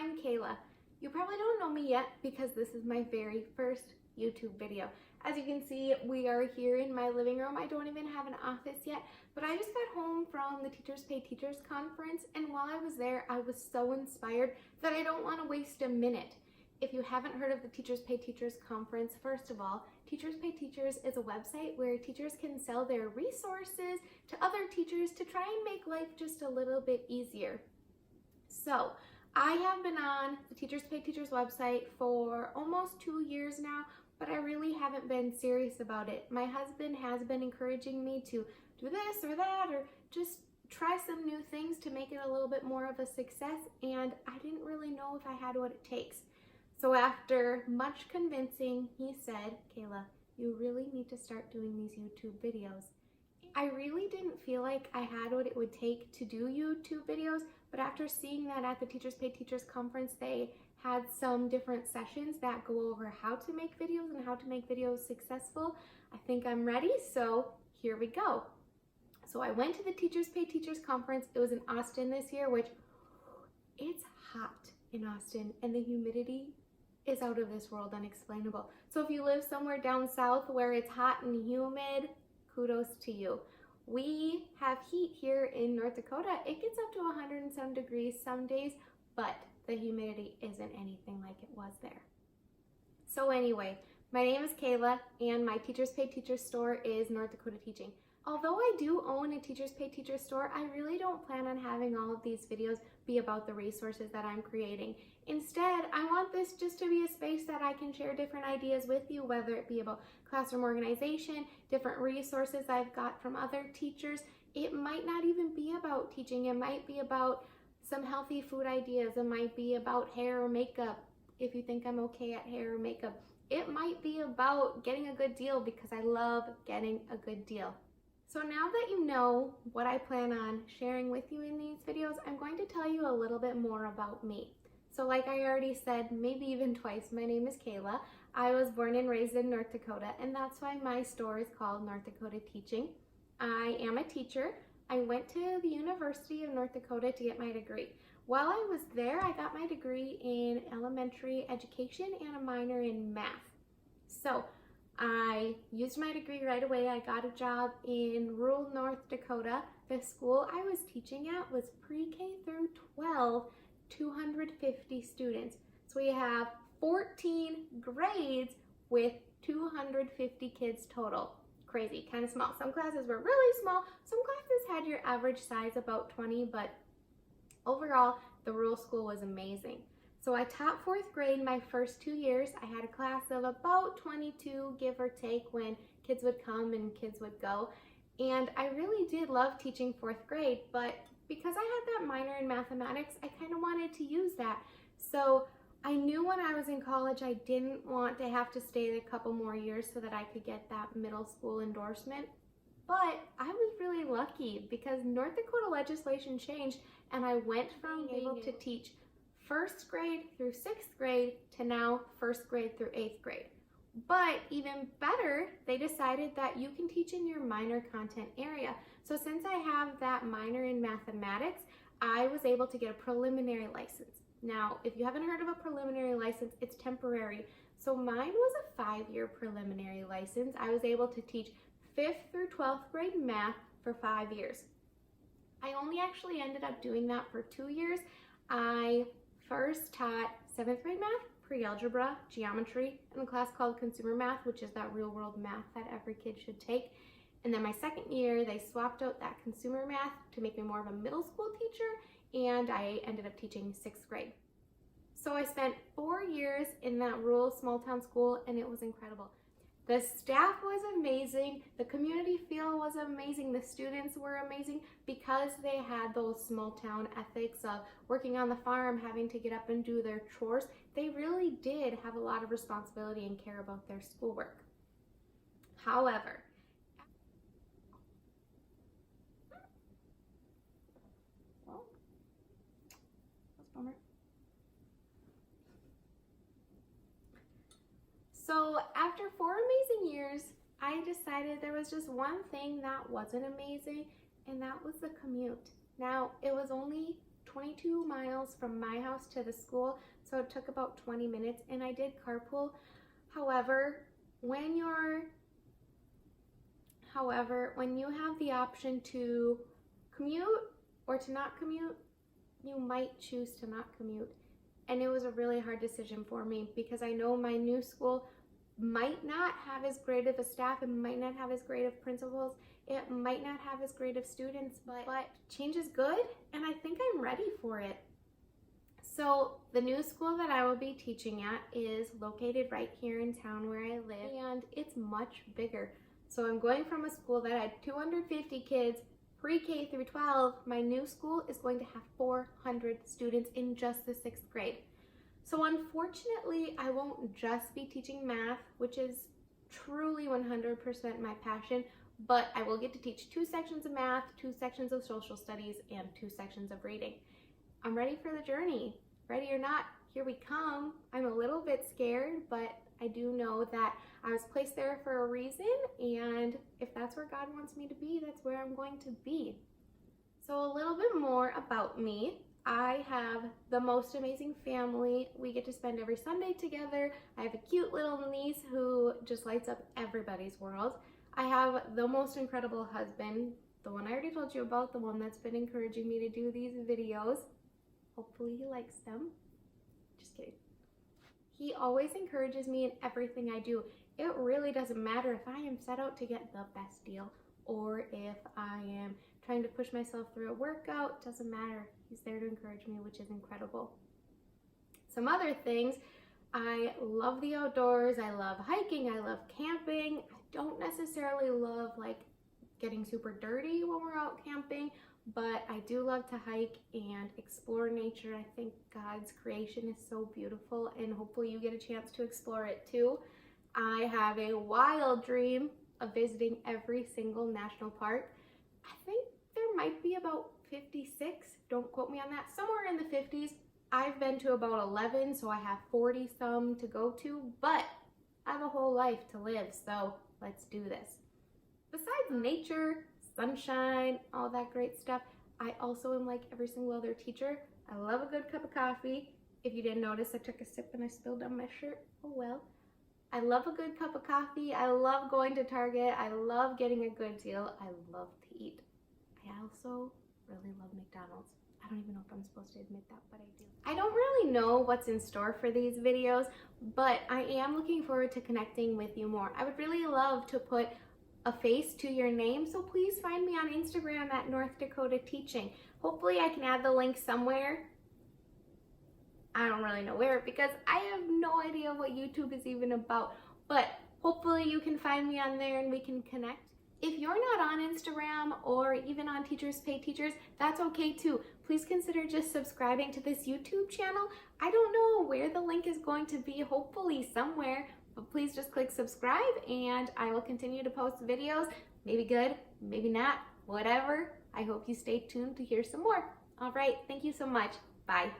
I'm Kayla. You probably don't know me yet because this is my very first YouTube video. As you can see, we are here in my living room. I don't even have an office yet, but I just got home from the Teachers Pay Teachers conference, and while I was there, I was so inspired that I don't want to waste a minute. If you haven't heard of the Teachers Pay Teachers conference, first of all, Teachers Pay Teachers is a website where teachers can sell their resources to other teachers to try and make life just a little bit easier. So, I have been on the Teachers Pay Teachers website for almost 2 years now, but I really haven't been serious about it. My husband has been encouraging me to do this or that, or just try some new things to make it a little bit more of a success, and I didn't really know if I had what it takes. So after much convincing, he said, Kayla, you really need to start doing these YouTube videos. I really didn't feel like I had what it would take to do YouTube videos, but after seeing that at the Teachers Pay Teachers conference, they had some different sessions that go over how to make videos and how to make videos successful. I think I'm ready, so here we go. So I went to the Teachers Pay Teachers conference. It was in Austin this year, which it's hot in Austin, and the humidity is out of this world, unexplainable. So if you live somewhere down south where it's hot and humid, kudos to you. We have heat here in North Dakota. It gets up to 100 and some degrees some days, but the humidity isn't anything like it was there. So anyway, my name is Kayla, and my Teachers Pay Teachers store is North Dakota Teaching. Although I do own a Teachers Pay Teachers store, I really don't plan on having all of these videos be about the resources that I'm creating. Instead, I want this just to be a space that I can share different ideas with you, whether it be about classroom organization, different resources I've got from other teachers. It might not even be about teaching. It might be about some healthy food ideas. It might be about hair or makeup, if you think I'm okay at hair or makeup. It might be about getting a good deal, because I love getting a good deal. So now that you know what I plan on sharing with you in these videos, I'm going to tell you a little bit more about me. So like I already said, maybe even twice, my name is Kayla. I was born and raised in North Dakota, and that's why my store is called North Dakota Teaching. I am a teacher. I went to the University of North Dakota to get my degree. While I was there, I got my degree in elementary education and a minor in math. So I used my degree right away. I got a job in rural North Dakota. The school I was teaching at was pre-K through 12, 250 students. So we have 14 grades with 250 kids total. Crazy, kind of small. Some classes were really small. Some classes had your average size about 20, but overall, the rural school was amazing. So I taught 4th grade my first 2 years. I had a class of about 22, give or take, when kids would come and kids would go. And I really did love teaching 4th grade, but because I had that minor in mathematics, I kind of wanted to use that. So I knew when I was in college I didn't want to have to stay a couple more years so that I could get that middle school endorsement. But I was really lucky because North Dakota legislation changed, and I went from being able to teach 1st grade through 6th grade to now 1st grade through 8th grade. But even better, they decided that you can teach in your minor content area. So since I have that minor in mathematics, I was able to get a preliminary license. Now, if you haven't heard of a preliminary license, it's temporary. So mine was a 5-year preliminary license. I was able to teach 5th through 12th grade math for 5 years. I only actually ended up doing that for 2 years. I first taught 7th grade math, pre-algebra, geometry, and a class called consumer math, which is that real world math that every kid should take. And then my 2nd year, they swapped out that consumer math to make me more of a middle school teacher, and I ended up teaching 6th grade. So I spent 4 years in that rural small town school, and it was incredible. The staff was amazing, the community feel was amazing, the students were amazing because they had those small town ethics of working on the farm, having to get up and do their chores. They really did have a lot of responsibility and care about their schoolwork. However, well, that's a bummer. So after 4 amazing years, I decided there was just one thing that wasn't amazing, and that was the commute. Now, it was only 22 miles from my house to the school, so it took about 20 minutes, and I did carpool. However, when you have the option to commute or to not commute, you might choose to not commute. And it was a really hard decision for me because I know my new school might not have as great of a staff, it might not have as great of principals, it might not have as great of students, but change is good, and I think I'm ready for it. So the new school that I will be teaching at is located right here in town where I live, and it's much bigger. So I'm going from a school that had 250 kids, pre-K through 12. My new school is going to have 400 students in just the 6th grade. So unfortunately, I won't just be teaching math, which is truly 100% my passion, but I will get to teach 2 sections of math, 2 sections of social studies, and 2 sections of reading. I'm ready for the journey. Ready or not, here we come. I'm a little bit scared, but I do know that I was placed there for a reason, and if that's where God wants me to be, that's where I'm going to be. So a little bit more about me. I have the most amazing family. We get to spend every Sunday together. I have a cute little niece who just lights up everybody's world. I have the most incredible husband, the one I already told you about, the one that's been encouraging me to do these videos. Hopefully he likes them. Just kidding. He always encourages me in everything I do. It really doesn't matter if I am set out to get the best deal or if I am trying to push myself through a workout. Doesn't matter. He's there to encourage me, which is incredible. Some other things, I love the outdoors. I love hiking. I love camping. I don't necessarily love like getting super dirty when we're out camping, but I do love to hike and explore nature. I think God's creation is so beautiful, and hopefully you get a chance to explore it too. I have a wild dream of visiting every single national park. I think there might be about 56, don't quote me on that, somewhere in the 50s. I've been to about 11, so I have 40 some to go to, but I have a whole life to live, so let's do this. Besides nature, sunshine, all that great stuff, I also am like every single other teacher. I love a good cup of coffee. If you didn't notice, I took a sip and I spilled on my shirt. Oh well. I love a good cup of coffee. I love going to Target. I love getting a good deal. I love to eat. I also really love McDonald's. I don't even know if I'm supposed to admit that, but I do. I don't really know what's in store for these videos, but I am looking forward to connecting with you more. I would really love to put a face to your name, so please find me on Instagram at North Dakota Teaching. Hopefully I can add the link somewhere. I don't really know where because I have no idea what YouTube is even about, but hopefully you can find me on there and we can connect. If you're not on Instagram or even on Teachers Pay Teachers, that's okay too. Please consider just subscribing to this YouTube channel. I don't know where the link is going to be, hopefully somewhere, but please just click subscribe and I will continue to post videos. Maybe good, maybe not, whatever. I hope you stay tuned to hear some more. All right, thank you so much. Bye.